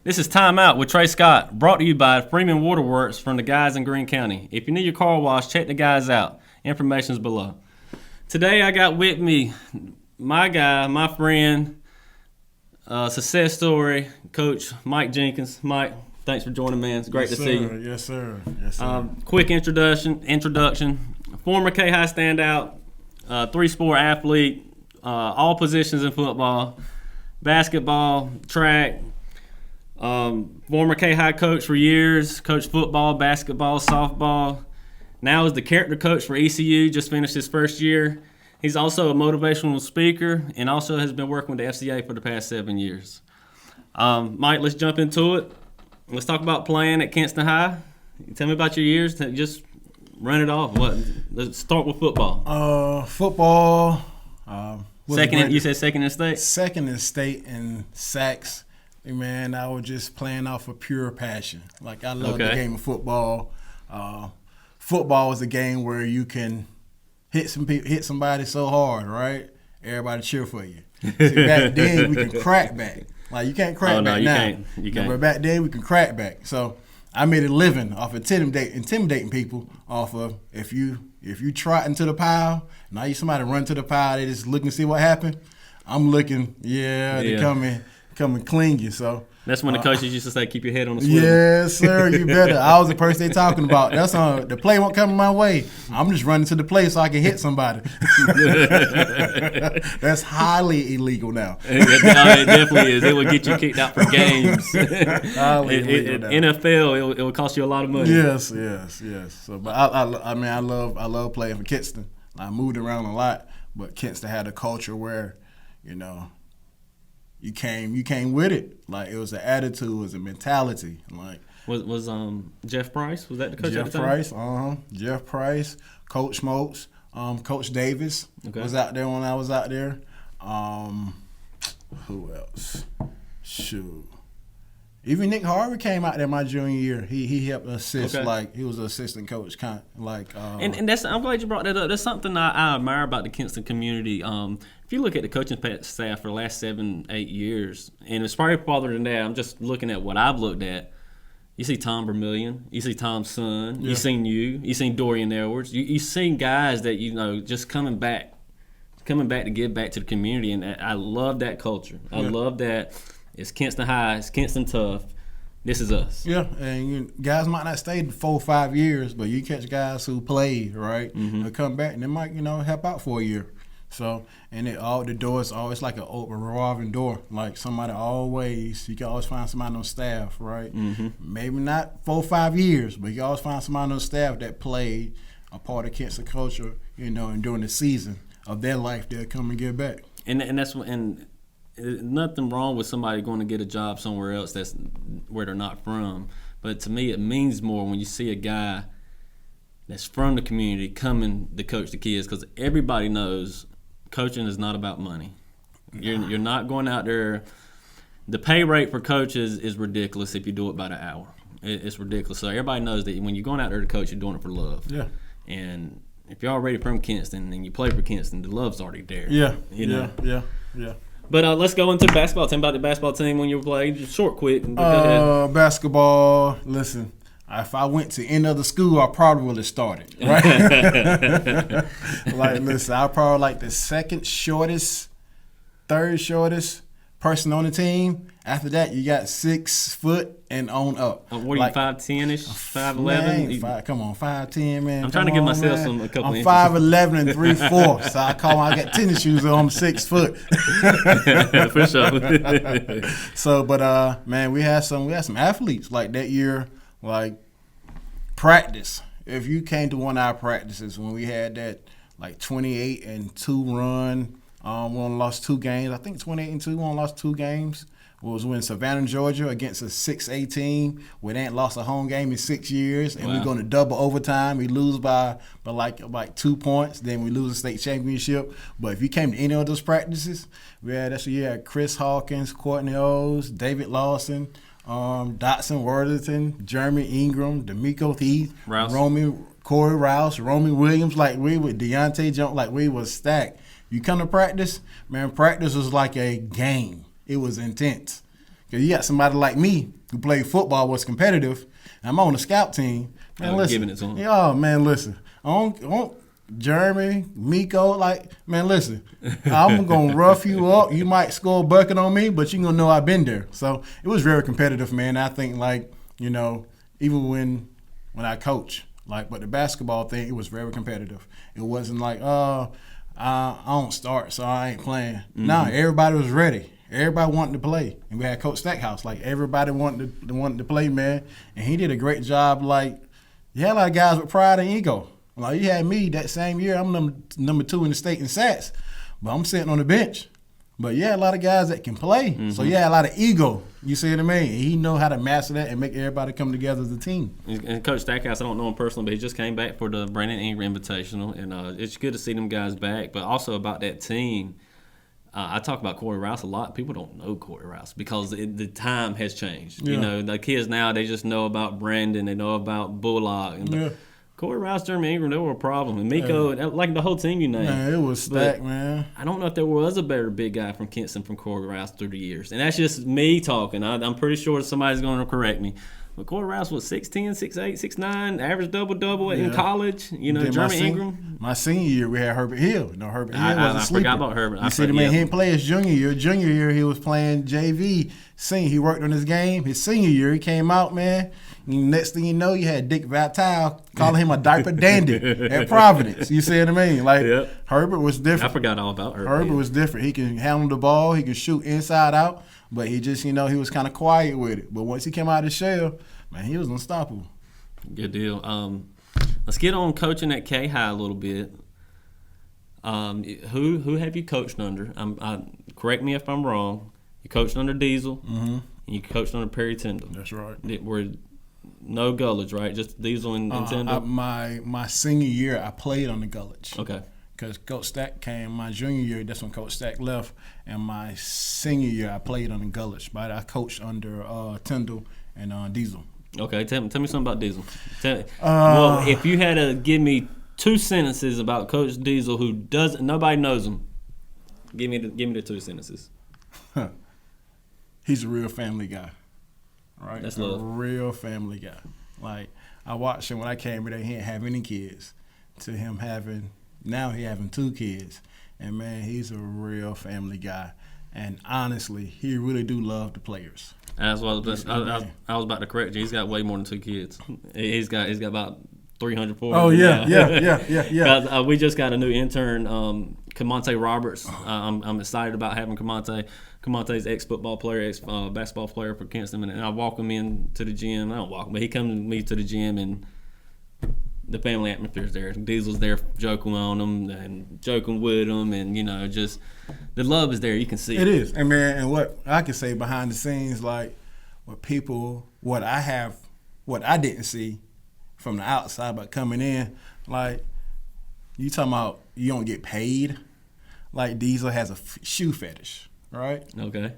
This is Timeout with Trey Scott, brought to you by Freeman Waterworks from the guys in Greene County. If you need your car washed, check the guys out. Information is below. Today I got with me my guy, my friend, success story, Coach Mike Jenkins. Mike, thanks for joining, man. It's great to see you. Yes, sir. Yes, sir. Quick introduction. Former Khigh standout, three-sport athlete, all positions in football, basketball, track. Former Khigh coach for years, coached football, basketball, softball. Now is the character coach for ECU, just finished his first year. He's also a motivational speaker and also has been working with the FCA for the past 7 years. Mike, let's jump into it. Let's talk about playing at Kinston High. Tell me about your years. Just run it off. Let's start with football. Football. You said second in state? Second in state in sacks. Hey, man, I was just playing off of pure passion. Like, I love the game of football. Football is a game where you can hit somebody so hard, right? Everybody cheer for you. See, back then we can crack back. Like, you can't crack back now. You can't. But back then we can crack back. So I made a living off intimidating people off of if you trot into the pile, now you somebody run to the pile, they just looking to see what happened. I'm looking, they come and clean you. So that's when the coaches used to say, keep your head on the swivel. Yes, sir, you better. I was the person they talking about. That's the play won't come my way. I'm just running to the play so I can hit somebody. That's highly illegal now. It definitely is. It will get you kicked out for games. NFL, it will cost you a lot of money. Yes. So, but I love playing for Kinston. I moved around a lot, but Kinston had a culture where, you came with it. Like, it was an attitude, it was a mentality. Like, was Jeff Price, was that the coach Jeff at the time? Jeff Price, Coach Smokes, Coach Davis was out there when I was out there. Who else? Shoot. Even Nick Harvey came out there my junior year. He helped assist, like he was an assistant coach, kind of like. And that's, I'm glad you brought that up. That's something I admire about the Kinston community. If you look at the coaching staff for the last 7-8 years, and it's probably farther than that. I'm just looking at what I've looked at. You see Tom Vermillion, you see Tom's son, you seen you seen Dorian Edwards, you seen guys that just coming back to give back to the community, and I love that culture. I love that. It's Kinston High. It's Kinston tough. This is us. Yeah, and guys might not stay 4 or 5 years, but you catch guys who played, right? Mm-hmm. They'll come back and they might, help out for a year. So, and the door is always like an open revolving door. Like, you can always find somebody on staff, right? Mm-hmm. Maybe not 4 or 5 years, but you can always find somebody on staff that played a part of Kinston culture, and during the season of their life, they'll come and give back. And that's what. And nothing wrong with somebody going to get a job somewhere else that's where they're not from. But to me, it means more when you see a guy that's from the community coming to coach the kids, because everybody knows coaching is not about money. You're not going out there. The pay rate for coaches is ridiculous if you do it by the hour. It's ridiculous. So everybody knows that when you're going out there to coach, you're doing it for love. Yeah. And if you're already from Kinston and you play for Kinston, the love's already there. Yeah. Yeah. Yeah. But let's go into basketball. Tell me about the basketball team when you were playing. Just short, quick. Go ahead. Basketball, listen, if I went to any other school, I probably would have started, right? Listen, I probably like the second shortest, third shortest person on the team. After that, you got 6 foot and on up. What are you, 5'10"-ish, 5'11"? Come on, 5'10", man. I'm trying to give myself a couple I'm inches. 5'11" and 3/4, so I got tennis shoes on. I'm 6 foot. For sure. So, but man, we had some athletes like that year. Like, practice. If you came to one of our practices when we had that 28-2 run, we only lost 2 games. I think 28-2. We only lost 2 games. It was when Savannah, Georgia, against a 6A team. We ain't lost a home game in 6 years, and we're going to double overtime. We lose by like 2 points. Then we lose the state championship. But if you came to any of those practices, we had Chris Hawkins, Courtney Owes, David Lawson, Dotson Worthington, Jeremy Ingram, D'Amico Heath, Corey Rouse, Romy Williams. Like, we with Deontay Jones, like we was stacked. You come to practice, man, practice was like a game. It was intense Because you got somebody like me who played football, was competitive. I'm on the scout team. Man, listen. Giving it to him. Yeah, man, listen. I don't Jeremy, Miko, like, man, listen. I'm going to rough you up. You might score a bucket on me, but you're going to know I've been there. So it was very competitive, man. I think, like, you know, even when I coach, like, but the basketball thing, it was very competitive. It wasn't like, I don't start, so I ain't playing. Mm-hmm. Nah, everybody was ready. Everybody wanted to play. And we had Coach Stackhouse. Like, everybody wanted to play, man. And he did a great job. Like, you had a lot of guys with pride and ego. Like, you had me that same year. I'm number 2 in the state in sats. But I'm sitting on the bench. But yeah, a lot of guys that can play. Mm-hmm. So yeah, a lot of ego. You see what I mean? He know how to master that and make everybody come together as a team. And Coach Stackhouse, I don't know him personally, but he just came back for the Brandon Ingram Invitational, and it's good to see them guys back. But also about that team, I talk about Corey Rouse a lot. People don't know Corey Rouse because the time has changed. Yeah. You know, the kids now, they just know about Brandon, they know about Bullock. And Corey Rouse, Jeremy Ingram, they were a problem. And Miko, like the whole team you named. Man, it was stacked, man. I don't know if there was a better big guy from Kinston from Corey Rouse through the years. And that's just me talking. I'm pretty sure somebody's going to correct me. But Corey Rouse was 6'10", 6'8", 6'9", average double-double in college. You know, Jeremy Ingram. My senior year, we had Herbert Hill. No, Herbert Hill was a sleeper. I forgot about Herbert. You see the man, he didn't play his junior year. Junior year, he was playing JV. Senior, he worked on his game. His senior year, he came out, man. Next thing you know, you had Dick Vitale calling him a diaper dandy at Providence. You see what I mean? Like, Herbert was different. I forgot all about Herbert. Herbert was different. He can handle the ball. He can shoot inside out. But he just, you know, he was kind of quiet with it. But once he came out of the shell, man, he was unstoppable. Good deal. Let's get on coaching at Khigh a little bit. Who have you coached under? Correct me if I'm wrong. You coached under Diesel, and you coached under Perry Tyndall. That's right. We're no Gulledge, right? Just Diesel and Tyndall? My senior year, I played on the Gulledge. Okay. Because Coach Stack came my junior year. That's when Coach Stack left. And my senior year, I played on the Gulledge. But I coached under Tyndall and Diesel. Okay. Tell me something about Diesel. Well, if you had to give me 2 sentences about Coach Diesel who nobody knows him, give me the 2 sentences. He's a real family guy. Right? That's love. A real family guy. Like, I watched him when I came here, he didn't have any kids. To him now he having 2 kids. And, man, he's a real family guy. And, honestly, he really do love the players. I was about to correct you. He's got way more than 2 kids. He's got about 300, 400. Oh, yeah. We just got a new intern, Camonte Roberts. I'm excited about having Camonte. Camonte's ex-football player, ex-basketball player for Kinston. And I walk him into the gym. I don't walk him, but he comes with me to the gym, and the family atmosphere's there. Diesel's there joking on him and joking with him, and, you know, just the love is there. You can see it. It is. And, man, and what I can say behind the scenes, like, what I didn't see from the outside but coming in, like, you talking about you don't get paid. Like, Diesel has a shoe fetish. Right? Okay.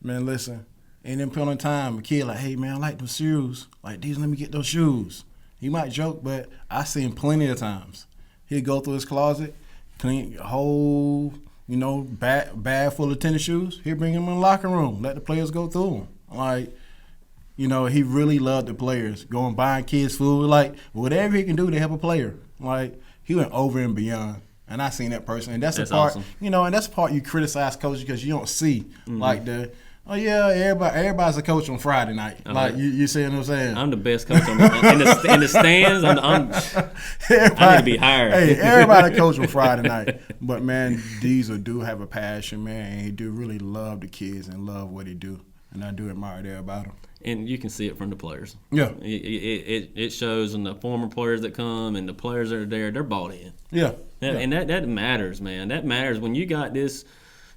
Man, listen. In them point in time, a kid like, hey, man, I like those shoes. Like, Diesel, let me get those shoes. He might joke, but I see him plenty of times. He'd go through his closet, clean a whole, you know, bag full of tennis shoes. He'd bring them in the locker room, let the players go through them. Like, you know, he really loved the players. Going buying kids food. Like, whatever he can do to help a player. Like, he went over and beyond. And I seen that person, and that's the part, awesome. You know, and that's the part you criticize coaches because you don't see like everybody's a coach on Friday night. Like you see what I'm saying? I'm the best coach in the stands. I need to be hired. Hey, everybody coach on Friday night, but man, Diesel do have a passion, man, and he do really love the kids and love what he do, and I do admire that about him. And you can see it from the players. Yeah. It shows in the former players that come and the players that are there, they're bought in. Yeah. And that matters, man. That matters. When you got this,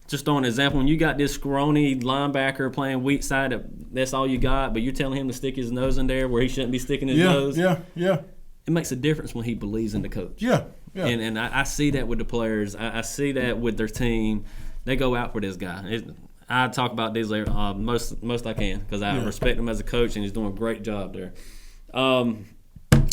just on an example, when you got this scrawny linebacker playing weak side, that's all you got, but you're telling him to stick his nose in there where he shouldn't be sticking his nose. Yeah. It makes a difference when he believes in the coach. Yeah. And I see that with the players. I see that with their team. They go out for this guy. I talk about these most I can because I respect him as a coach, and he's doing a great job there.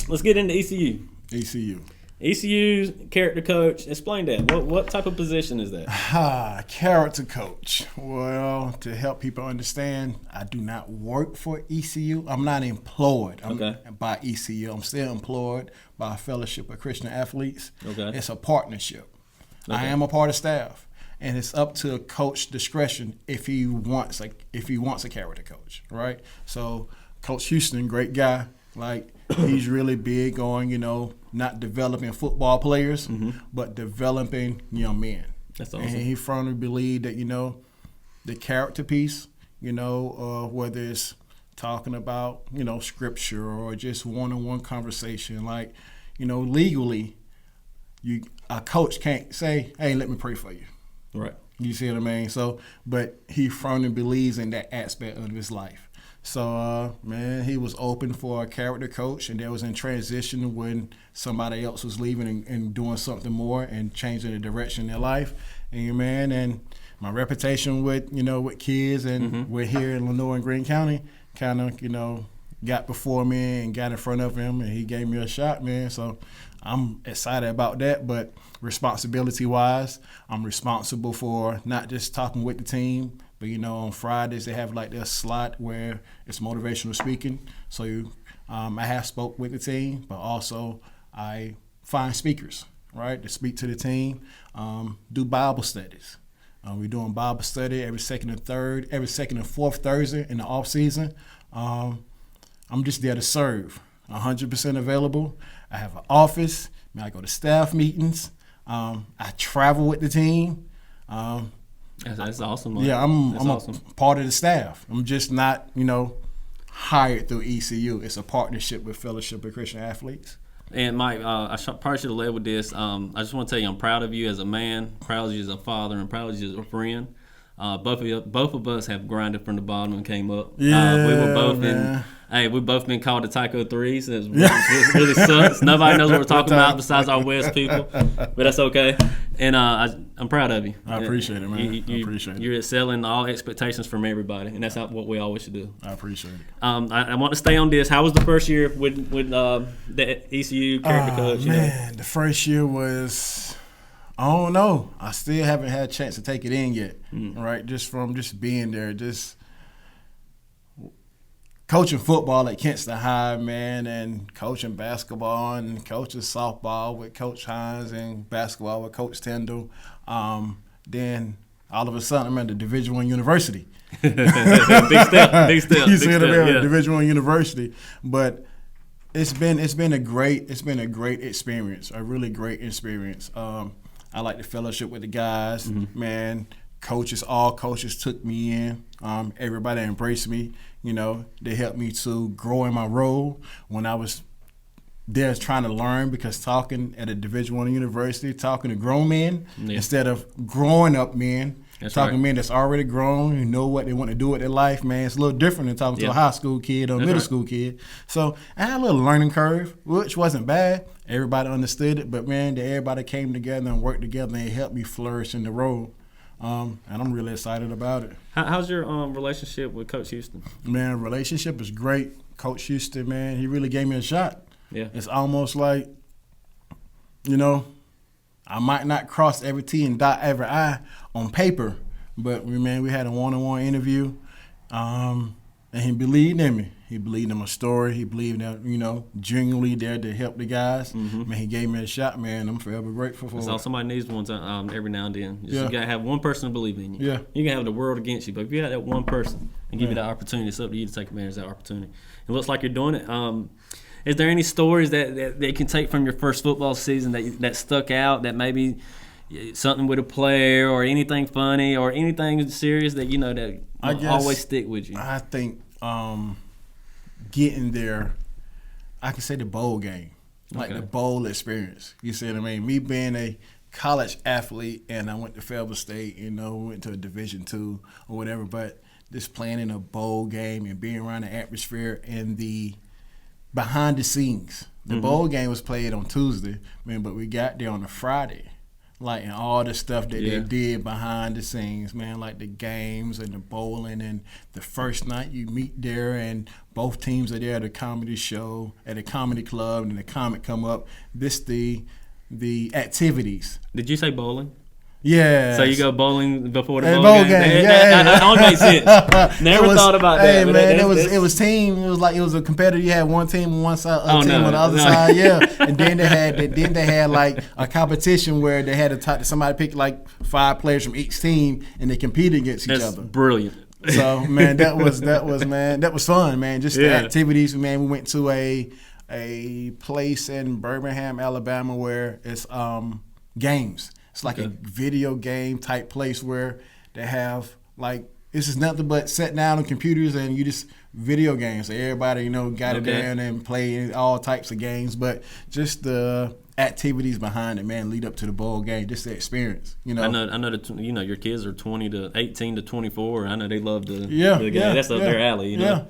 Let's get into ECU. ECU. ECU character coach. Explain that. What type of position is that? Character coach. Well, to help people understand, I do not work for ECU. I'm not employed by ECU. I'm still employed by a Fellowship of Christian Athletes. Okay. It's a partnership. Okay. I am a part of staff, and it's up to coach discretion if he wants a character coach, right? So Coach Houston, great guy. Like, he's really big on, not developing football players, but developing young men. That's awesome. And he firmly believed that, the character piece, whether it's talking about, scripture or just one-on-one conversation, like, legally, a coach can't say, hey, let me pray for you. Right. You see what I mean? So, but he firmly believes in that aspect of his life. So, he was open for a character coach, and that was in transition when somebody else was leaving and doing something more and changing the direction in their life. And my reputation with kids and we're here in Lenoir and Greene County kind of, got before me and got in front of him, and he gave me a shot, man. So I'm excited about that. But responsibility-wise, I'm responsible for not just talking with the team, but, on Fridays they have like their slot where it's motivational speaking. So I have spoke with the team, but also I find speakers, right, to speak to the team, do Bible studies. We're doing Bible study every second and fourth Thursday in the off season. I'm just there to serve, 100% available. I have an office. I go to staff meetings. I travel with the team. That's awesome. Yeah, I'm awesome. A part of the staff. I'm just not, hired through ECU. It's a partnership with Fellowship of Christian Athletes. And Mike, I probably should have led with this. I just want to tell you I'm proud of you as a man, proud of you as a father, and proud of you as a friend. Both of us have grinded from the bottom and came up. Yeah, we were both we've both been called the Tyco Threes. It really sucks. Nobody knows what we're talking about besides our West people, but that's okay. And I'm proud of you. I appreciate it, man. I appreciate it. You're excelling all expectations from everybody, and that's what we always should do. I appreciate it. I want to stay on this. How was the first year with the ECU character coach? Man, the first year was, I don't know. I still haven't had a chance to take it in yet, right? Just from being there, just coaching football at Kinston High, man, and coaching basketball and coaching softball with Coach Hines and basketball with Coach Tyndall. Then all of a sudden I'm at the Division I university. Big step. You see what I mean? Yeah. Division I university, but it's been a great experience, a really great experience. I like the fellowship with the guys, man. All coaches took me in. Everybody embraced me. They helped me to grow in my role when I was there trying to learn, because talking at a Division I university, talking to grown men instead of growing up men, talking to men that's already grown, who know what they want to do with their life, man. It's a little different than talking to a high school kid or a middle school kid. So I had a little learning curve, which wasn't bad. Everybody understood it, but, man, everybody came together and worked together and it helped me flourish in the role. And I'm really excited about it. How's your relationship with Coach Houston? Man, relationship is great. Coach Houston, man, he really gave me a shot. Yeah. It's almost like, I might not cross every T and dot every I on paper, but, man, we had a one-on-one interview, and he believed in me. He believed in my story. He believed that, genuinely there to help the guys. Man, he gave me a shot, man. I'm forever grateful for it. So somebody needs one every now and then. You got to have one person to believe in you. Yeah. You can have the world against you, but if you have that one person and give you that opportunity, it's up to you to take advantage of that opportunity. It looks like you're doing it. Is there any stories that you can take from your first football season that stuck out, that maybe something with a player or anything funny or anything serious that that always stick with you? I think getting there, I can say the bowl game, like the bowl experience. You see what I mean? Me being a college athlete and I went to Fayetteville State, went to a Division II or whatever, but just playing in a bowl game and being around the atmosphere and the behind the scenes. The bowl game was played on Tuesday, man, but we got there on a Friday. Like, and all the stuff that they did behind the scenes, man, like the games and the bowling, and the first night you meet there and both teams are there at a comedy show, at a comedy club, and the comic come up. This the the activities. Did you say bowling? Yeah. So you go bowling before the Hey, bowl game? That only makes sense. Never thought about that. Hey, man, it was team. It was a competitor. You had one team on one side, team on the other side. Yeah. And then they had like a competition where they had to somebody pick like 5 players from each team and they competed against each other. Brilliant. So man, that was fun, man. Just the activities, man. We went to a place in Birmingham, Alabama, where it's games. It's like a video game type place where they have like this is nothing but sit down on computers and you just video games. So everybody got it there and play all types of games, but just the activities behind it, man, lead up to the bowl game. Just the experience, I know that your kids are 18 to 24. I know they love the game. That's up their alley. Yeah.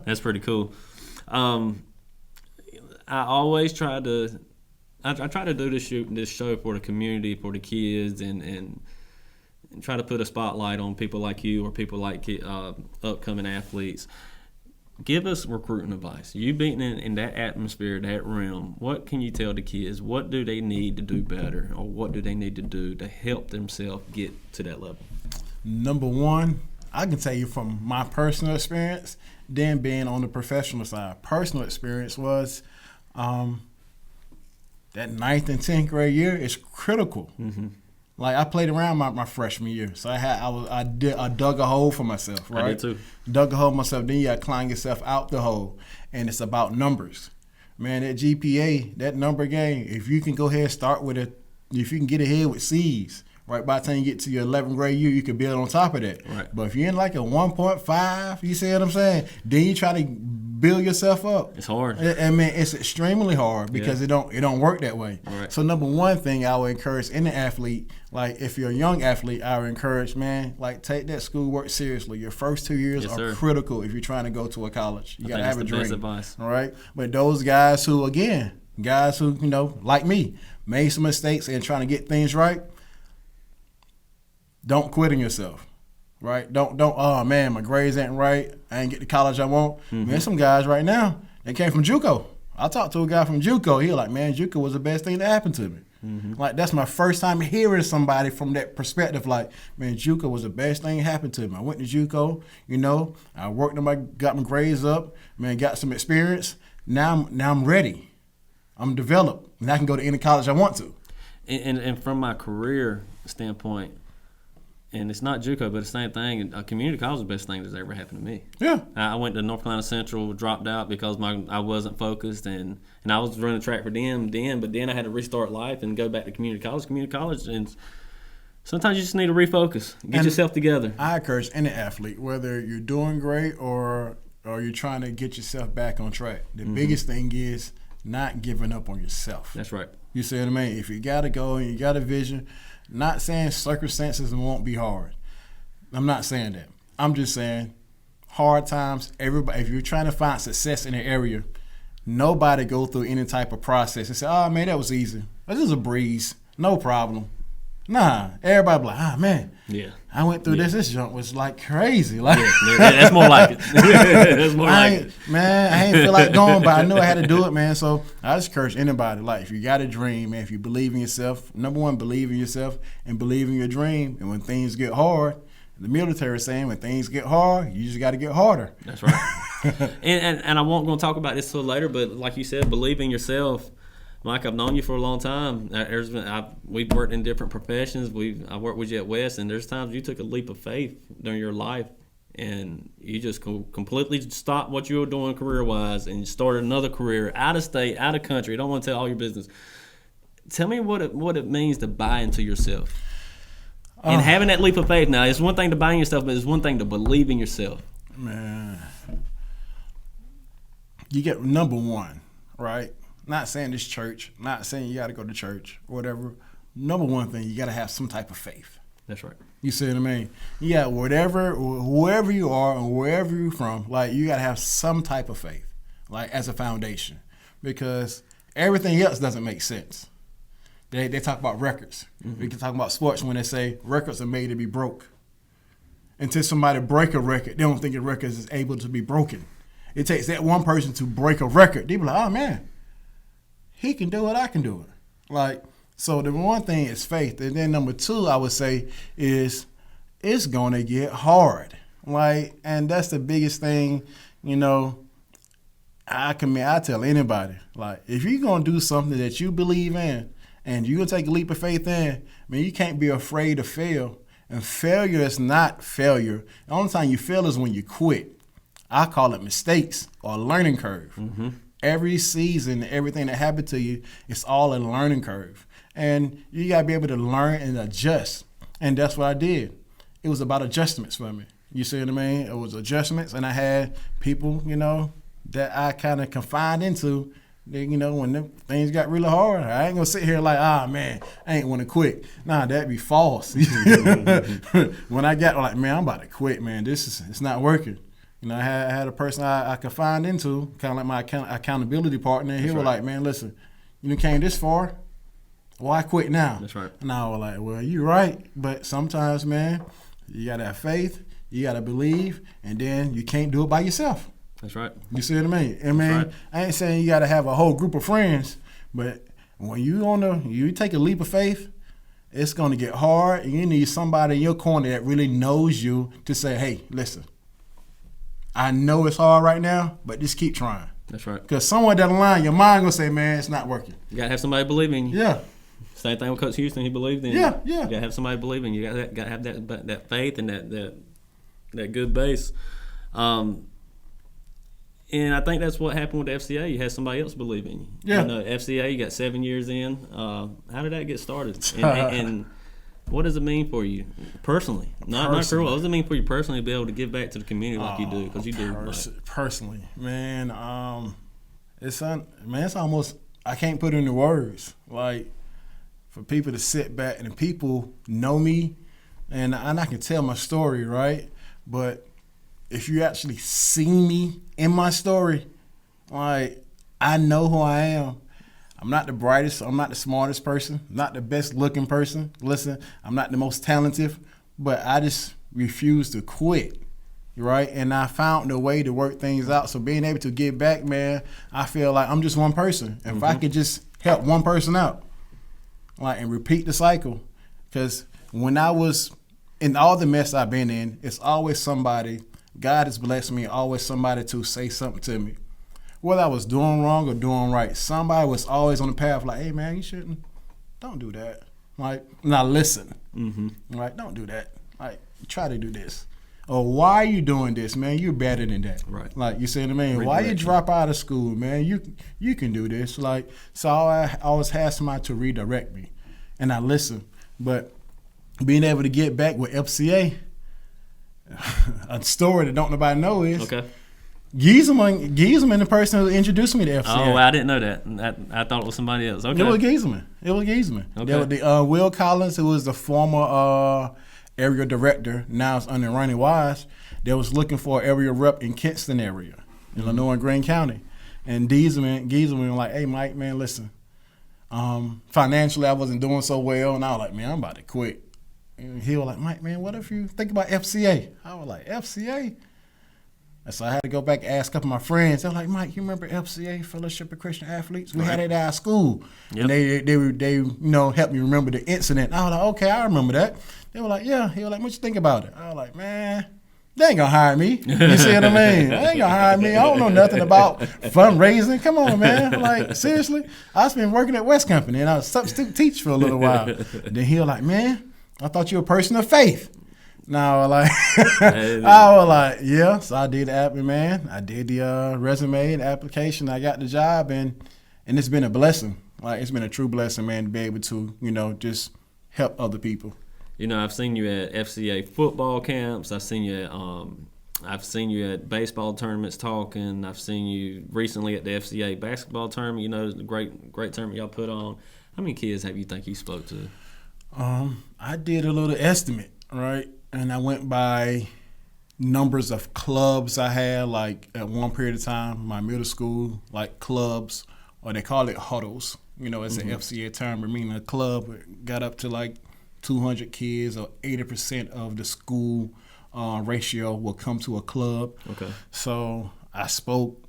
That's pretty cool. I always try to. I try to do this show for the community, for the kids, and try to put a spotlight on people like you or people like upcoming athletes. Give us recruiting advice. You being in that atmosphere, that realm, what can you tell the kids? What do they need to do better, or what do they need to do to help themselves get to that level? Number one, I can tell you from my personal experience, then being on the professional side. Personal experience was that 9th and 10th grade year is critical. Mm-hmm. Like I played around my freshman year, so I dug a hole for myself. Right, I did too. Dug a hole for myself. Then you got to climb yourself out the hole, and it's about numbers. Man, that GPA, that number game. If you can go ahead and start with if you can get ahead with C's, right, by the time you get to your 11th grade year, you can build on top of that. Right. But if you're in like a 1.5, you see what I'm saying? Then you try to build yourself up. It's hard. I mean, it's extremely hard because it don't work that way. Right. So number one thing I would encourage any athlete, like if you're a young athlete, I would encourage, man, like take that schoolwork seriously. Your first 2 years are critical if you're trying to go to a college. You got to have a dream. Best advice. All right. But those guys who like me, made some mistakes and trying to get things right, don't quit on yourself. Right? Don't. Oh man, my grades ain't right. I ain't get the college I want. Mm-hmm. Man, some guys right now they came from JUCO. I talked to a guy from JUCO. He was like, man, JUCO was the best thing that happened to me. Mm-hmm. Like that's my first time hearing somebody from that perspective. Like, man, JUCO was the best thing that happened to me. I went to JUCO. I worked on got my grades up. Man, got some experience. Now I'm ready. I'm developed, and I can go to any college I want to. And from my career standpoint. And it's not JUCO, but it's the same thing. Community college is the best thing that's ever happened to me. Yeah. I went to North Carolina Central, dropped out because I wasn't focused, and I was running track for them then, but then I had to restart life and go back to community college, and sometimes you just need to refocus, get yourself together. I encourage any athlete, whether you're doing great or you're trying to get yourself back on track, the biggest thing is not giving up on yourself. That's right. You see what I mean? If you got to go and you got a vision, not saying circumstances won't be hard. I'm not saying that. I'm just saying hard times, everybody, if you're trying to find success in an area, nobody go through any type of process and say, oh, man, that was easy. This is a breeze. No problem. Nah, everybody be like, man, I went through this. This junk was like crazy. Like, that's more like it. That's more like it. Man, I ain't feel like going, but I knew I had to do it, man. So I just encourage anybody, like, if you got a dream, man, if you believe in yourself, number one, believe in yourself and believe in your dream. And when things get hard, the military is saying when things get hard, you just got to get harder. That's right. and I won't going to talk about this till later, but like you said, believe in yourself. Mike, I've known you for a long time. We've worked in different professions. I worked with you at West, and there's times you took a leap of faith during your life, and you just completely stopped what you were doing career-wise and started another career out of state, out of country. You don't want to tell all your business. Tell me what it means to buy into yourself. And having that leap of faith. Now, it's one thing to buy in yourself, but it's one thing to believe in yourself. Man, you get number one, right? Not saying this church, not saying you got to go to church or whatever. Number one thing, you got to have some type of faith. That's right. You see what I mean? Yeah, whoever you are and wherever you're from, like you got to have some type of faith, like as a foundation, because everything else doesn't make sense. They talk about records. Mm-hmm. We can talk about sports when they say records are made to be broke. Until somebody break a record, they don't think a record is able to be broken. It takes that one person to break a record. They be like, oh man, he can do it, I can do it. Like, So the one thing is faith. And then number two, I would say, is it's going to get hard. And that's the biggest thing, I tell anybody, if you're going to do something that you believe in and you're going to take a leap of faith in, you can't be afraid to fail. And failure is not failure. The only time you fail is when you quit. I call it mistakes or a learning curve. Mm-hmm. Every season, everything that happened to you, it's all a learning curve. And you got to be able to learn and adjust. And that's what I did. It was about adjustments for me. You see what I mean? It was adjustments, and I had people, that I kind of confined into. When the things got really hard, I ain't gonna sit here man, I ain't want to quit. Nah, that'd be false. When I got man, I'm about to quit, man. It's not working. I had a person I confined into, kind of like my accountability partner. And he was like, man, listen, you came this far. Why quit now? That's right. And I was like, well, you're right, but sometimes, man, you gotta have faith. You got to believe, and then you can't do it by yourself. That's right. You see what I mean? And right. I ain't saying you got to have a whole group of friends, but when you take a leap of faith, it's going to get hard, and you need somebody in your corner that really knows you to say, hey, listen, I know it's hard right now, but just keep trying. That's right. Because somewhere down the line, your mind going to say, man, it's not working. You got to have somebody believe in you. Yeah. Same thing with Coach Houston. He believed in you. Yeah. You got to have somebody believe in you. You got to have that faith and that good base. And I think that's what happened with the FCA. You had somebody else believe in you. Yeah. FCA, you got 7 years in. How did that get started? And what does it mean for you personally? Not for what does it mean for you personally to be able to give back to the community like you do? Because you do. Personally, man, it's almost, I can't put it into words. For people to sit back and people know me, and I can tell my story, right? But if you actually see me in my story, I know who I am. I'm not the brightest. I'm not the smartest person. I'm not the best looking person. Listen, I'm not the most talented, but I just refuse to quit, right? And I found a way to work things out. So being able to get back, man, I feel like I'm just one person. If I could just help one person out, and repeat the cycle, because when I was in all the mess I've been in, it's always somebody. God has blessed me, always somebody to say something to me. Whether I was doing wrong or doing right, somebody was always on the path hey, man, you shouldn't. Don't do that. Now listen. Mm-hmm. Don't do that. Try to do this. Or why are you doing this, man? You're better than that. Right. You see what I mean? Why you drop out of school, man? You can do this. So I always had somebody to redirect me. And I listen. But being able to get back with FCA, a story that don't nobody know is Giesman, the person who introduced me to FCA. Oh, I didn't know that. I thought it was somebody else. Okay. It was Giesman. Okay. There was the Will Collins, who was the former area director, now it's under Ronnie Wise. They was looking for an area rep in Kinston area, in Lenoir and Greene County. And Giesman was like, hey, Mike, man, listen. Financially, I wasn't doing so well, and I was like, man, I'm about to quit. And he was like, Mike, man, what if you think about FCA? I was like, FCA? And so I had to go back and ask a couple of my friends. They were like, Mike, you remember FCA, Fellowship of Christian Athletes? We had it at our school. Yep. And they helped me remember the incident. I was like, okay, I remember that. They were like, yeah. He was like, what you think about it? I was like, man, they ain't gonna hire me. You see what I mean? They ain't gonna hire me. I don't know nothing about fundraising. Come on, man. Seriously? I was been working at West Company, and I was substitute teacher for a little while. Then he was like, man, I thought you were a person of faith. I was like, yeah. So I did the app, man. I did the resume and application. I got the job, and it's been a blessing. It's been a true blessing, man, to be able to, just help other people. I've seen you at FCA football camps. I've seen you at baseball tournaments talking. I've seen you recently at the FCA basketball tournament. The great tournament y'all put on. How many kids have you think you spoke to? I did a little estimate, right? And I went by numbers of clubs I had, at one period of time, my middle school, clubs, or they call it huddles. It's an FCA term, meaning a club got up to 200 kids, or 80% of the school ratio will come to a club. Okay. So I spoke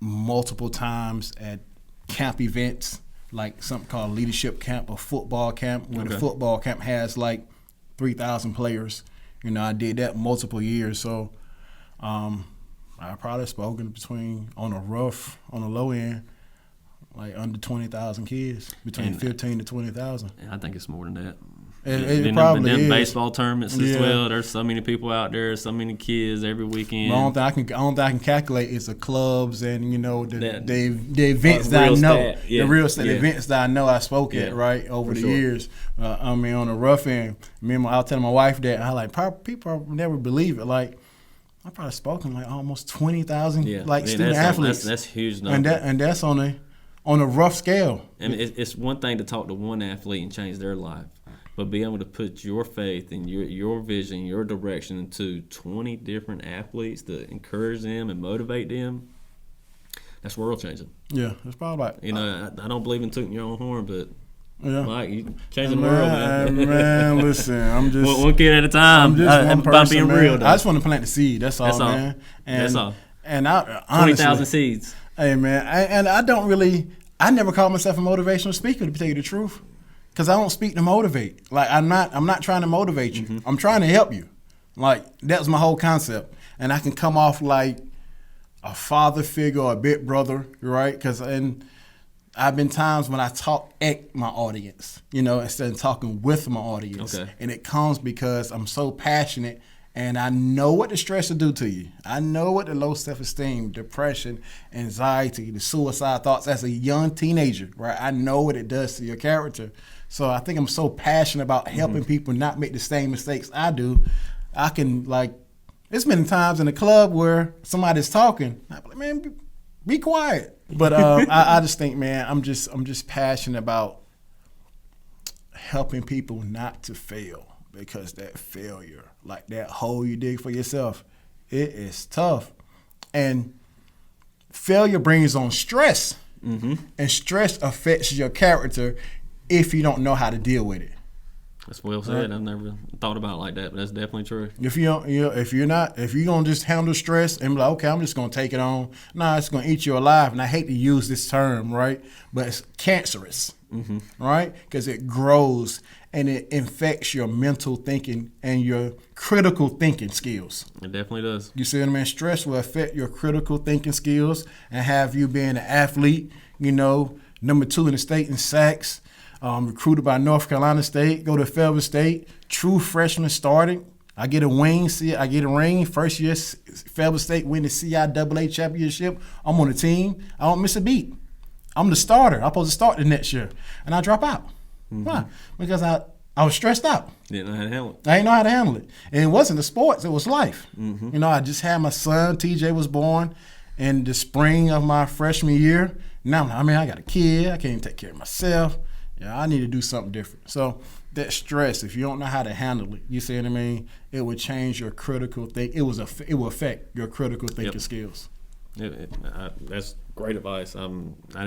multiple times at camp events, like something called leadership camp or football camp, where the football camp has like 3,000 players. You know, I did that multiple years. So I probably spoken between on the low end, like under 20,000 kids, between 15 to 20,000. I think it's more than that. It probably is. Baseball tournaments as well. There's so many people out there, so many kids every weekend. The only thing I can calculate is the clubs and the events that I know, the real estate events that I know I spoke at over the years. I mean, on the rough end, I'll tell my wife that people never believe it. Like I probably spoken like almost 20,000 student athletes. That's huge number. And that's on a rough scale. I mean, it's one thing to talk to one athlete and change their life. But being able to put your faith and your vision, your direction into 20 different athletes to encourage them and motivate them, that's world changing. Yeah, that's probably right. I don't believe in tooting your own horn, but Mike, you changing the world, man. Man, listen, I'm just one kid at a time. I'm just one person, being man. real, though. I just want to plant the seed. That's all, man. And, that's all. And I honestly, 20,000 seeds. Hey, man, I never called myself a motivational speaker, to tell you the truth. Because I don't speak to motivate. Like I'm not trying to motivate you. Mm-hmm. I'm trying to help you. Like that's my whole concept. And I can come off like a father figure or a big brother, right? And I've been times when I talk at my audience, instead of talking with my audience. Okay. And it comes because I'm so passionate and I know what the stress will do to you. I know what the low self-esteem, depression, anxiety, the suicide thoughts as a young teenager, right? I know what it does to your character. So I think I'm so passionate about helping people not make the same mistakes I do. I can, it's been times in the club where somebody's talking. I'm like, man, be quiet. But I just think, man, I'm just passionate about helping people not to fail, because that failure, like that hole you dig for yourself, it is tough. And failure brings on stress. Mm-hmm. And stress affects your character if you don't know how to deal with it. That's well said. I've never thought about it like that, but that's definitely true. If you're gonna just handle stress and be like, okay, I'm just gonna take it on. Nah, it's gonna eat you alive. And I hate to use this term, right? But it's cancerous, right? Because it grows and it infects your mental thinking and your critical thinking skills. It definitely does. You see what I mean? Stress will affect your critical thinking skills and have you being an athlete, number 2 in the state in sacks. Recruited by North Carolina State, go to Fayetteville State, true freshman starting. I get a ring. First year, Fayetteville State win the CIAA championship. I'm on the team. I don't miss a beat. I'm the starter. I'm supposed to start the next year, and I drop out. Mm-hmm. Why? Because I was stressed out. Didn't know how to handle it. I didn't know how to handle it. And it wasn't the sports, it was life. Mm-hmm. I just had my son, TJ was born in the spring of my freshman year. Now, I got a kid. I can't even take care of myself. Yeah, I need to do something different. So that stress, if you don't know how to handle it, you see what I mean? It would change your critical think. It will affect your critical thinking skills. That's great advice. I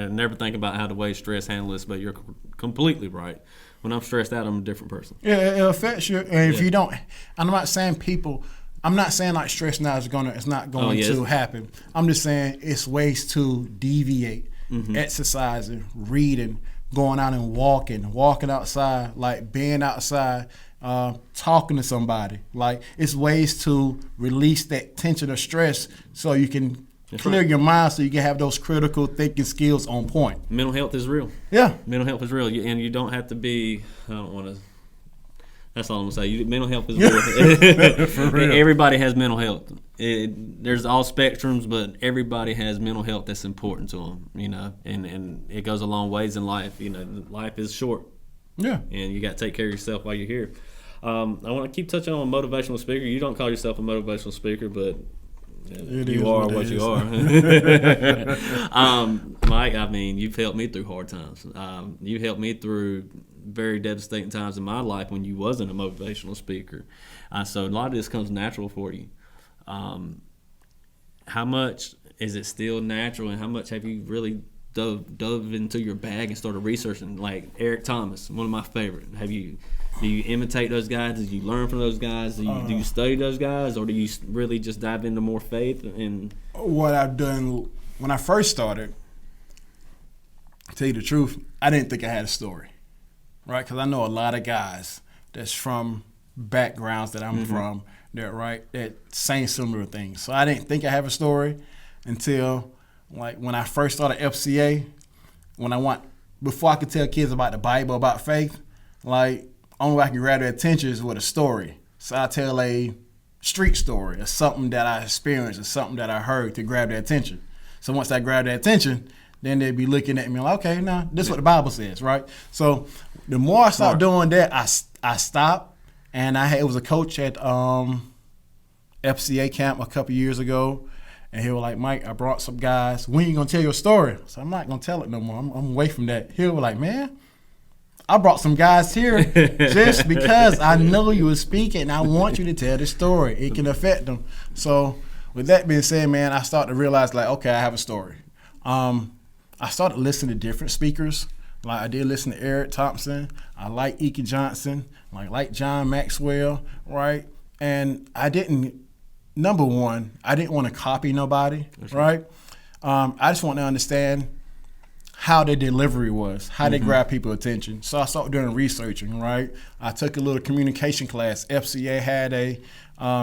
never think about how to weigh stress handle this, but you're completely right. When I'm stressed out, I'm a different person. Yeah, it affects you. And if you don't, I'm not saying like stress now it's not going to happen. I'm just saying it's ways to deviate, exercising, reading, going out and walking outside, like being outside, talking to somebody. Like it's ways to release that tension or stress so you can clear your mind so you can have those critical thinking skills on point. Mental health is real. Yeah. Mental health is real. And you don't have to be, that's all I'm going to say. Mental health is real. For real. Everybody has mental health. There's all spectrums, but everybody has mental health that's important to them, and it goes a long ways in life. Life is short. Yeah. And you got to take care of yourself while you're here. I want to keep touching on motivational speaker. You don't call yourself a motivational speaker, but you are what you are. Mike, you've helped me through hard times. You helped me through very devastating times in my life when you wasn't a motivational speaker. So a lot of this comes natural for you. How much is it still natural, and how much have you really dove into your bag and started researching? Like Eric Thomas, one of my favorite. Do you imitate those guys? Did you learn from those guys? Do you study those guys, or do you really just dive into more faith? And what I've done when I first started, to tell you the truth, I didn't think I had a story, right? Because I know a lot of guys that's from backgrounds that I'm from that saying similar things. So I didn't think I have a story until like when I first started FCA. Before I could tell kids about the Bible, about faith, like only way I can grab their attention is with a story. So I tell a street story or something that I experienced or something that I heard to grab their attention. So once I grab their attention, then they'd be looking at me like, okay, now this is what the Bible says, right? So the more I started doing that, I stopped, and it was a coach at FCA camp a couple years ago. And he was like, Mike, I brought some guys. When you going to tell your story? So I'm not going to tell it no more. I'm away from that. He was like, man, I brought some guys here just because I know you were speaking and I want you to tell the story. It can affect them. So with that being said, man, I started to realize, like, okay, I have a story. I started listening to different speakers. Like I did listen to Eric Thompson. I like Ike Johnson. Like John Maxwell, right? And number one, I didn't want to copy nobody, right? I just want to understand how their delivery was, how they grab people's attention. So I started doing researching, right? I took a little communication class. FCA had a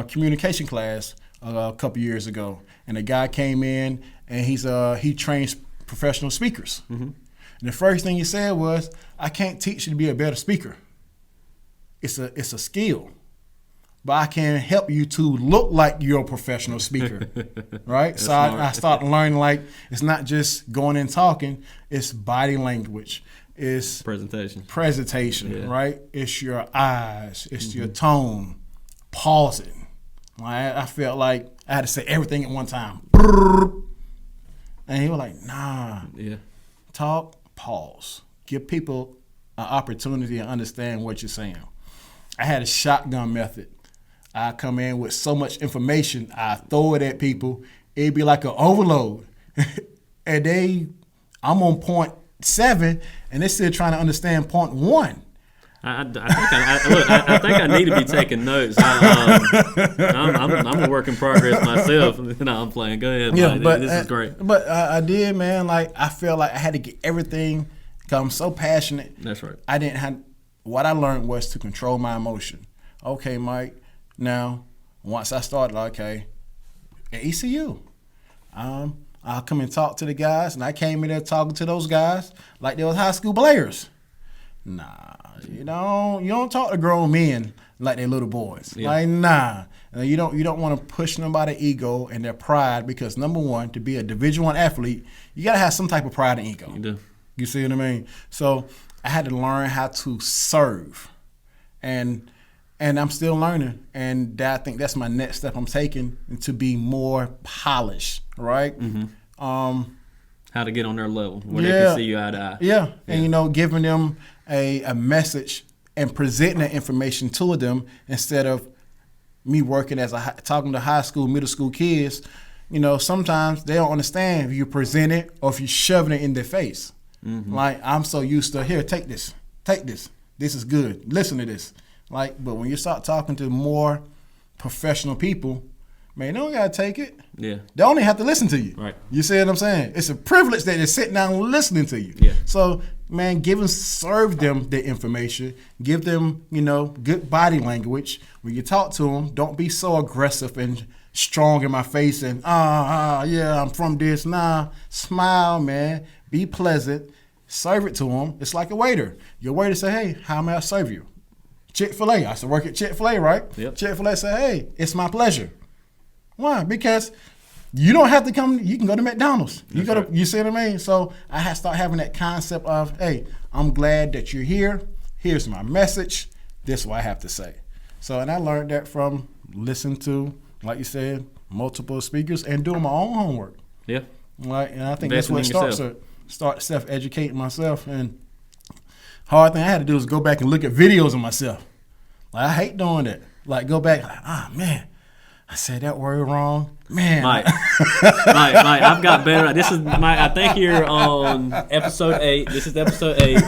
communication class a couple years ago, and a guy came in and he trains professional speakers. And the first thing he said was, "I can't teach you to be a better speaker. It's a skill. But I can help you to look like you're a professional speaker," right? So I started learning, like, it's not just going and talking, it's body language, it's presentation, right? It's your eyes, it's your tone, pausing. I felt like I had to say everything at one time. And he was like, nah, talk, pause. Give people an opportunity to understand what you're saying. I had a shotgun method. I come in with so much information, I throw it at people. It'd be like an overload. And I'm on point 7, and they're still trying to understand point 1. I think I need to be taking notes. I'm a work in progress myself. No, I'm playing. Go ahead. Yeah, but this is great. But I did, man. Like I felt like I had to get everything because I'm so passionate. That's right. What I learned was to control my emotion. Okay, Mike. Now, once I started, okay, at ECU, I'll come and talk to the guys, and I came in there talking to those guys like they was high school players. Nah, you don't talk to grown men like they little boys. Yeah. Like, nah. You don't want to push nobody's ego and their pride because, number one, to be a Division I athlete, you got to have some type of pride and ego. You do. You see what I mean? So I had to learn how to serve, and I'm still learning, and I think that's my next step I'm taking to be more polished, right? How to get on their level where they can see you eye to eye. Yeah, and giving them a message and presenting that information to them instead of me working talking to high school, middle school kids. Sometimes they don't understand if you present it or if you're shoving it in their face. Like, I'm so used to, here, take this, this is good, listen to this. But when you start talking to more professional people, man, they don't gotta take it. Yeah. They only have to listen to you. Right. You see what I'm saying? It's a privilege that they're sitting down listening to you. Yeah. So, man, serve them the information. Give them, good body language. When you talk to them, don't be so aggressive and strong in my face and yeah, I'm from this. Nah, smile, man. Be pleasant. Serve it to them. It's like a waiter. Your waiter say, hey, how may I serve you? Chick-fil-A. I used to work at Chick-fil-A, right? Yep. Chick-fil-A say, hey, it's my pleasure. Why? Because you don't have to come. You can go to McDonald's. You see what I mean? So I had to start having that concept of, hey, I'm glad that you're here. Here's my message. This is what I have to say. So, and I learned that from listening to, like you said, multiple speakers and doing my own homework. Yeah. Right. And I think that's what start self-educating myself. And hard thing I had to do is go back and look at videos of myself. I hate doing that. Go back, man, I said that word wrong. Man. Mike, I've got better. This is Mike, I think you're on episode 8. This is episode 8.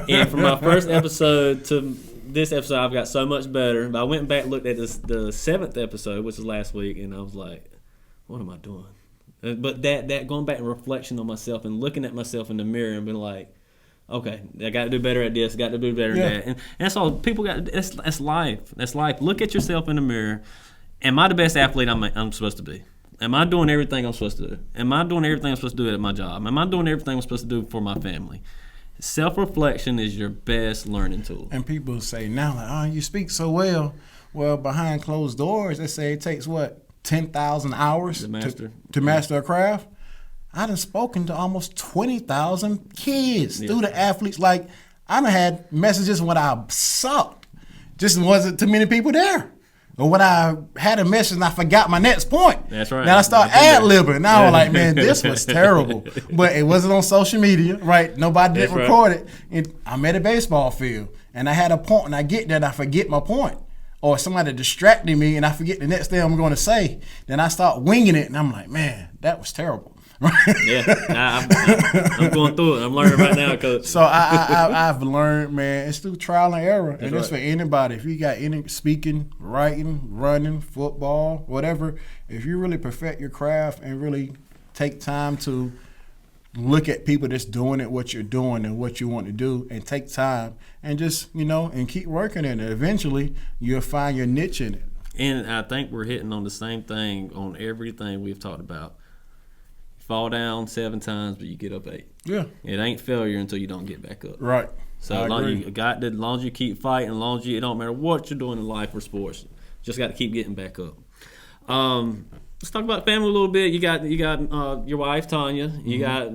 And from my first episode to this episode, I've got so much better. But I went back and looked at the 7th episode, which was last week, and I was like, what am I doing? But that going back and reflection on myself and looking at myself in the mirror and being like, okay, I got to do better at this, got to do better at that. And that's all people got. That's life. That's life. Look at yourself in the mirror. Am I the best athlete I'm supposed to be? Am I doing everything I'm supposed to do? Am I doing everything I'm supposed to do at my job? Am I doing everything I'm supposed to do for my family? Self-reflection is your best learning tool. And people say now, like, oh, you speak so well. Well, behind closed doors, they say it takes, 10,000 hours to master a craft? I done spoken to almost 20,000 kids, student athletes. Like, I done had messages when I sucked. Just wasn't too many people there. Or when I had a message and I forgot my next point. That's right. Then I start ad-libbing. Now I'm like, man, this was terrible. But it wasn't on social media, right? Nobody didn't record it. And I'm at a baseball field, and I had a point, and I get there and I forget my point. Or somebody distracting me, and I forget the next thing I'm going to say. Then I start winging it, and I'm like, man, that was terrible. I'm going through it. I'm learning right now, Coach. So I've learned, man, it's through trial and error. And it's for anybody. If you got any speaking, writing, running, football, whatever, if you really perfect your craft and really take time to look at people that's doing it, what you're doing and what you want to do, and take time and just, and keep working in it. Eventually, you'll find your niche in it. And I think we're hitting on the same thing on everything we've talked about. Fall down 7 times, but you get up 8. Yeah. It ain't failure until you don't get back up. Right. So as long as you keep fighting, as long as it don't matter what you're doing in life or sports, just got to keep getting back up. Let's talk about family a little bit. You got your wife Tanya. You got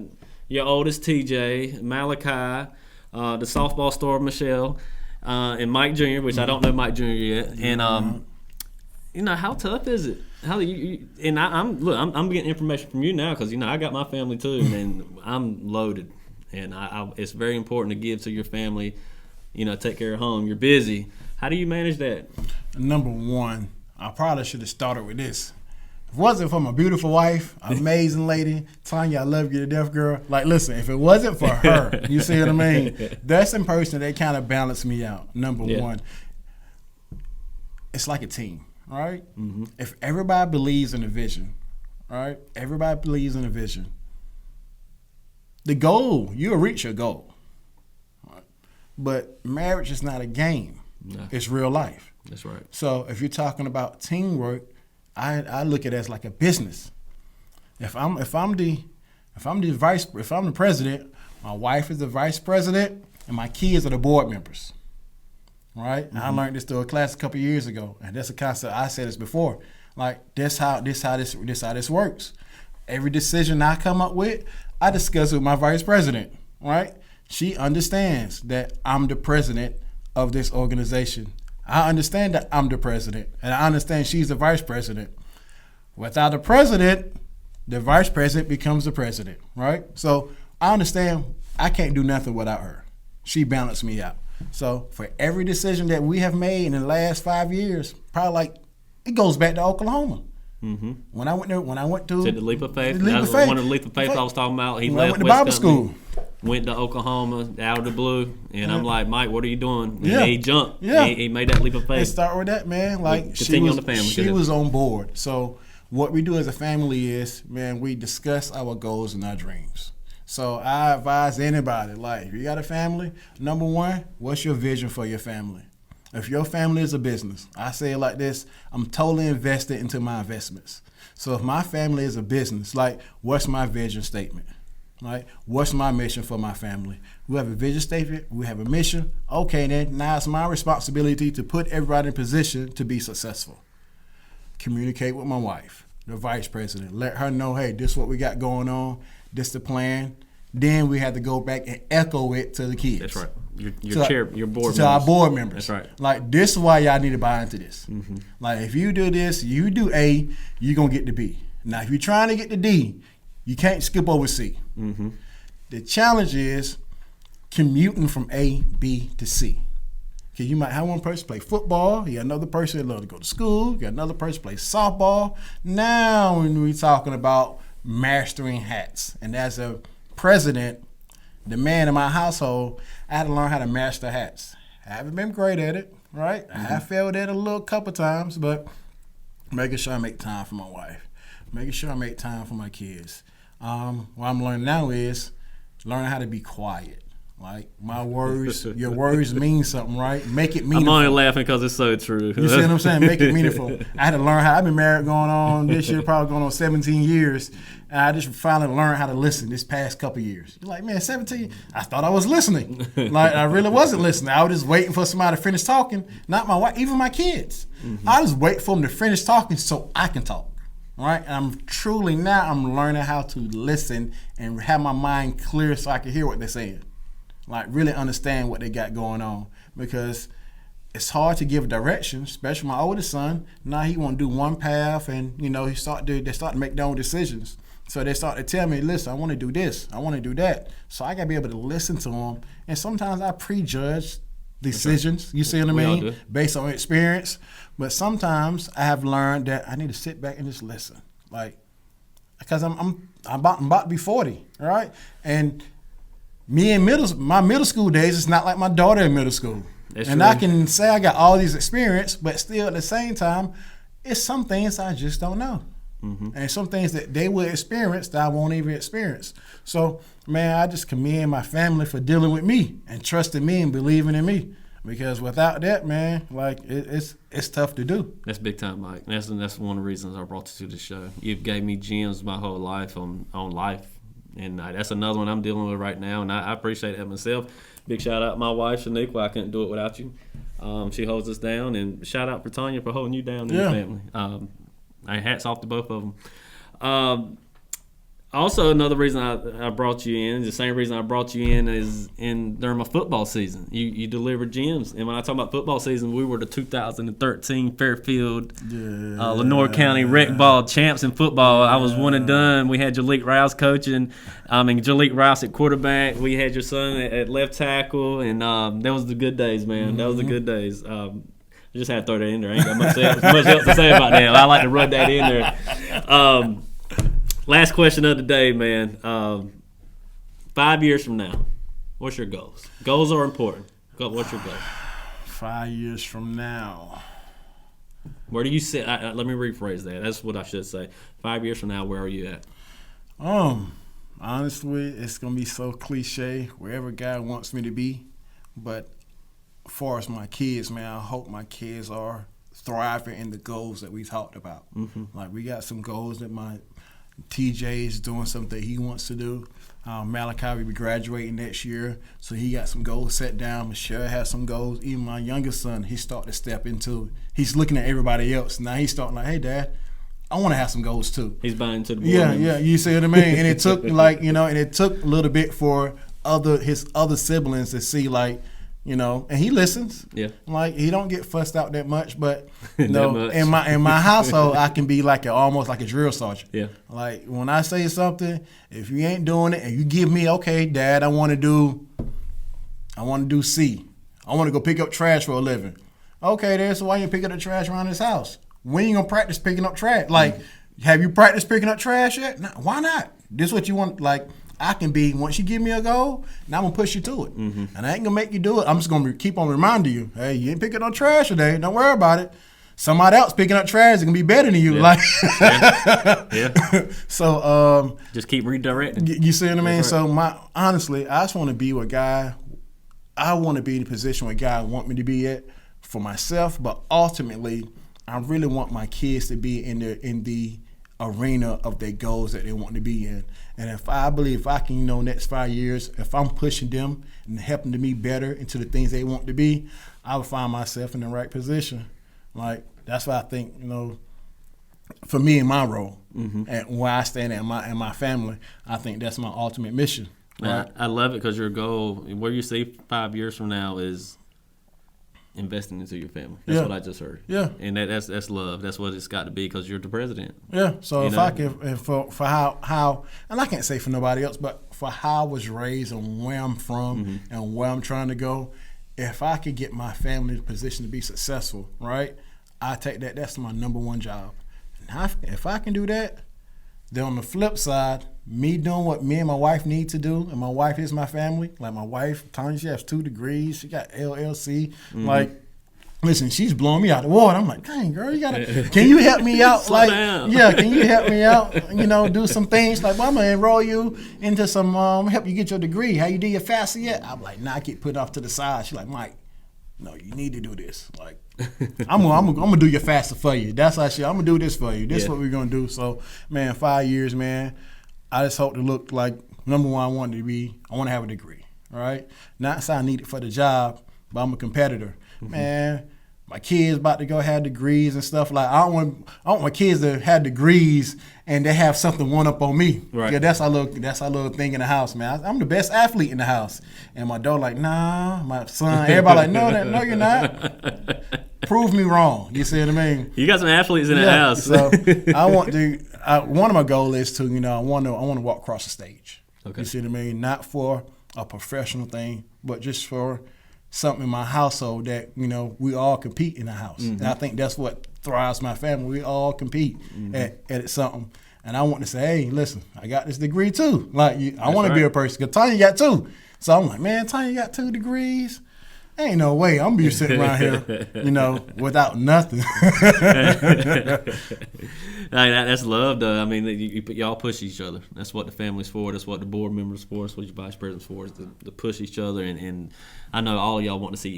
your oldest TJ, Malachi, the softball star Michelle, and Mike Jr., which I don't know Mike Jr. yet. And how tough is it? How you and I'm getting information from you now because I got my family too, and I'm loaded. And it's very important to give to your family. Take care of home. You're busy. How do you manage that? Number one, I probably should have started with this. If it wasn't for my beautiful wife, amazing lady, Tanya, I love you to death, girl. Like, listen, if it wasn't for her, you see what I mean? That's in person that kind of balanced me out. Number one, it's like a team. All right? Mm-hmm. If everybody believes in a vision, all right? Everybody believes in a vision. The goal, you'll reach your goal. All right? But marriage is not a game. No. It's real life. That's right. So if you're talking about teamwork, I look at it as like a business. If I'm the president, my wife is the vice president, and my kids are the board members. Right? Mm-hmm. I learned this through a class a couple of years ago, and that's a concept. I said this before. Like, this how this works. Every decision I come up with, I discuss with my vice president. Right? She understands that I'm the president of this organization. I understand that I'm the president, and I understand she's the vice president. Without the president, the vice president becomes the president. Right? So I understand I can't do nothing without her. She balanced me out. So for every decision that we have made in the last 5 years, probably it goes back to Oklahoma. Mm-hmm. When I went to the leap of faith. That was one of the leap of faith I was talking about. He left went to Bible school, went to Oklahoma out of the blue, and I'm like, Mike, what are you doing? And yeah. he jumped. Yeah. He made that leap of faith. Let's start with that, man. Like, she was on board. So what we do as a family is, man, we discuss our goals and our dreams. So I advise anybody, like, if you got a family, number one, what's your vision for your family? If your family is a business, I say it like this, I'm totally invested into my investments. So if my family is a business, like, what's my vision statement? Right? What's my mission for my family? We have a vision statement, we have a mission. Okay, then now it's my responsibility to put everybody in position to be successful. Communicate with my wife, the vice president. Let her know, hey, this is what we got going on. This the plan. Then we had to go back and echo it to the kids. That's right. Your board members. To our board members. That's right. Like, this is why y'all need to buy into this. Mm-hmm. Like, if you do this, you do A, you're going to get to B. Now, if you're trying to get to D, you can't skip over C. Mm-hmm. The challenge is commuting from A, B to C. Because you might have one person play football, you got another person that loves to go to school, you got another person play softball. Now, when we're talking about mastering hats, and as a president, the man in my household, I had to learn how to master hats. I haven't been great at it, right? Mm-hmm. I failed at it a little couple times, but making sure I make time for my wife. making sure I make time for my kids. What I'm learning now is learning how to be quiet. Like, my words, your words mean something, right? Make it meaningful. I'm only laughing because it's so true. You see what I'm saying? Make it meaningful. I had to learn how. I've been married going on this year, probably going on 17 years. And I just finally learned how to listen this past couple years. You're like, man, 17? I thought I was listening. Like, I really wasn't listening. I was just waiting for somebody to finish talking. Not my wife, even my kids. Mm-hmm. I just wait for them to finish talking so I can talk. Right? And I'm learning how to listen and have my mind clear so I can hear what they're saying. Like, really understand what they got going on, because it's hard to give direction, especially my oldest son. Now he want to do one path, and they start to make their own decisions. So they start to tell me, listen, I want to do this, I want to do that. So I got to be able to listen to them. And sometimes I prejudge decisions. You see what I mean? Based on experience. But sometimes I have learned that I need to sit back and just listen, like, because I'm about to be 40, all right? And me in my middle school days, it's not like my daughter in middle school. That's and true. I can say I got all these experience, but still at the same time, it's some things I just don't know. Mm-hmm. And some things that they will experience that I won't even experience. So, man, I just commend my family for dealing with me and trusting me and believing in me. Because without that, man, like, it's tough to do. That's big time, Mike. That's one of the reasons I brought you to the show. You've gave me gems my whole life on life. And that's another one I'm dealing with right now, and I appreciate that myself. Big shout out to my wife, Shaniqua. I couldn't do it without you. She holds us down, and shout out for Tanya for holding you down in your family. Hats off to both of them. Also, another reason I brought you in, the same reason I brought you in, is during my football season. You delivered gems. And when I talk about football season, we were the 2013 Fairfield Lenoir County Rec Ball champs in football. I was one and done. We had Jalik Rouse coaching. Jalik Rouse at quarterback. We had your son at left tackle. And that was the good days, man. Mm-hmm. That was the good days. I just had to throw that in there. I ain't got much else to say about that. I like to run that in there. Last question of the day, man. 5 years from now, what's your goals? Goals are important. What's your goal? 5 years from now. Where do you sit? Let me rephrase that. That's what I should say. 5 years from now, where are you at? Honestly, it's going to be so cliche, wherever God wants me to be. But as far as my kids, man, I hope my kids are thriving in the goals that we talked about. Mm-hmm. Like, we got some goals that my TJ is doing something he wants to do. Malachi will be graduating next year, so he got some goals set down. Michelle has some goals. Even my youngest son, he's starting to step into it. He's looking at everybody else. Now he's starting like, hey, Dad, I want to have some goals too. He's buying into the board. Yeah, you see what I mean? And it took and it took a little bit for his other siblings to see, like, and he listens. Yeah. Like, he don't get fussed out that much, but in my household, I can be almost like a drill sergeant. Yeah. Like, when I say something, if you ain't doing it and you give me, okay, Dad, I want to do C. I want to go pick up trash for a living. Okay, Dad, so why you picking up trash around this house? When you gonna practice picking up trash? Like, have you practiced picking up trash yet? No, why not? This is what you want. Like, I can be, once you give me a goal, now I'm going to push you to it. Mm-hmm. And I ain't going to make you do it. I'm just going to keep on reminding you, hey, you ain't picking up trash today. Don't worry about it. Somebody else picking up trash is going to be better than you. Yeah. Yeah. So just keep redirecting. You see what I mean? Right. So honestly, I just want to be where I want to be in the position where God want me to be at for myself, but ultimately, I really want my kids to be in the arena of their goals that they want to be in. And if I can, next 5 years, if I'm pushing them and helping them be better into the things they want to be, I will find myself in the right position. Like, that's what I think, for me in my role, mm-hmm. and where I stand in my family, I think that's my ultimate mission. Right? I love it, because your goal, where you see 5 years from now, is investing into your family. That's what I just heard. Yeah. And that's love. That's what it's got to be, because you're the president. Yeah. So I can, for how, and I can't say for nobody else, but for how I was raised and where I'm from, mm-hmm. and where I'm trying to go, if I could get my family in a position to be successful, right, I take that. That's my number one job. And if I can do that, then on the flip side, me doing what me and my wife need to do, and my wife is my family. Like, my wife, Tanya, she has 2 degrees. She got LLC. Mm-hmm. Like, Listen, she's blowing me out the water. I'm like, dang, girl, can you help me out? Slow down. Yeah, can you help me out? Do some things. Like, well, I'm going to enroll you into some, help you get your degree. How you do your FAFSA yet? I'm like, nah, I get put off to the side. She's like, Mike, no, you need to do this. Like, I'm gonna do your FAFSA for you. That's how I'm gonna do this for you. This is what we're gonna do. So, man, 5 years, man. I just hope to look like, number one, I want to have a degree. All right? Not saying I need it for the job, but I'm a competitor. Man, my kids about to go have degrees and stuff. Like, I want my kids to have degrees and they have something one up on me. Right. Yeah, that's our little thing in the house, man. I'm the best athlete in the house. And my daughter like, nah, my son, everybody like, no, you're not. Prove me wrong. You see what I mean? You got some athletes in the house. So I want to. One of my goals is to, I want to walk across the stage. Okay. You see what I mean? Not for a professional thing, but just for something in my household that we all compete in the house. And I think that's what thrives my family. We all compete at something. And I want to say, hey, listen, I got this degree too. Like I want to be a person. Because Tanya got 2. So I'm like, man, Tanya got 2 degrees. Ain't no way I'm be sitting around here, without nothing. That's love, though. I mean, y'all push each other. That's what the family's for. That's what the board members for. That's what your vice president's for, is to push each other. And I know all of y'all want to see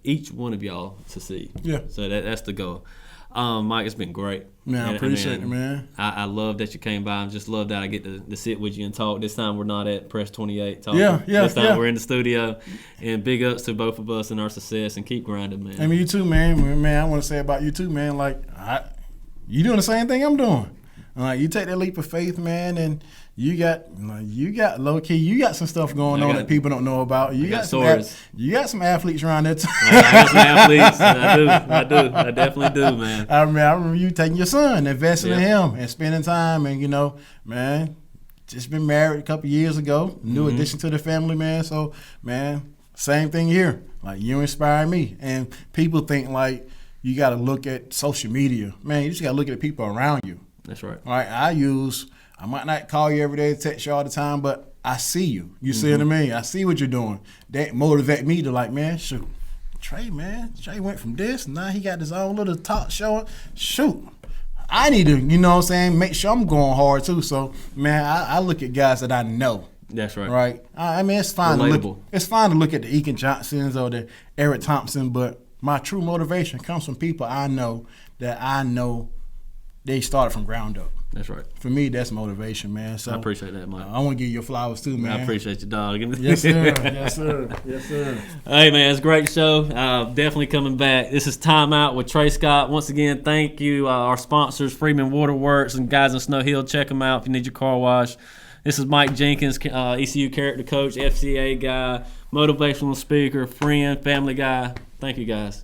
each one of y'all succeed. Yeah. So that's the goal. Mike, it's been great. Man, I appreciate it, man. I love that you came by. I just love that I get to sit with you and talk. This time we're not at Press 28 talking. Yeah. This time we're in the studio. And big ups to both of us and our success, and keep grinding, man. I mean, you too, man. Man, I want to say about you too, man. Like, you doing the same thing I'm doing. You take that leap of faith, man, and you got low key. You got some stuff going on that people don't know about. You got some athletes around there too. I got some athletes. I definitely do, man. I remember you taking your son, investing in him, and spending time, and man, just been married a couple years ago. New addition to the family, man. So, man, same thing here. Like, you inspire me, and people think like you got to look at social media, man. You just got to look at the people around you. That's right. All right, I might not call you every day, text you all the time, but I see you. You see what I mean? I see what you're doing. That motivate me to like, man, shoot. Trey went from this, now he got his own little talk show. Shoot. I need to, make sure I'm going hard too. So, man, I look at guys that I know. That's right. Right? I mean, it's fine to look at the Eakin Johnsons or the Eric Thompson, but my true motivation comes from people I know they started from ground up. That's right. For me, that's motivation, man. So I appreciate that, Mike. I want to give you your flowers too, man. I appreciate you, dog. Yes, sir. Yes, sir. Yes, sir. Hey, man, it's a great show. Definitely coming back. This is Timeout with Trey Scott. Once again, thank you, our sponsors, Freeman Waterworks and guys in Snow Hill. Check them out if you need your car wash. This is Mike Jenkins, ECU character coach, FCA guy, motivational speaker, friend, family guy. Thank you, guys.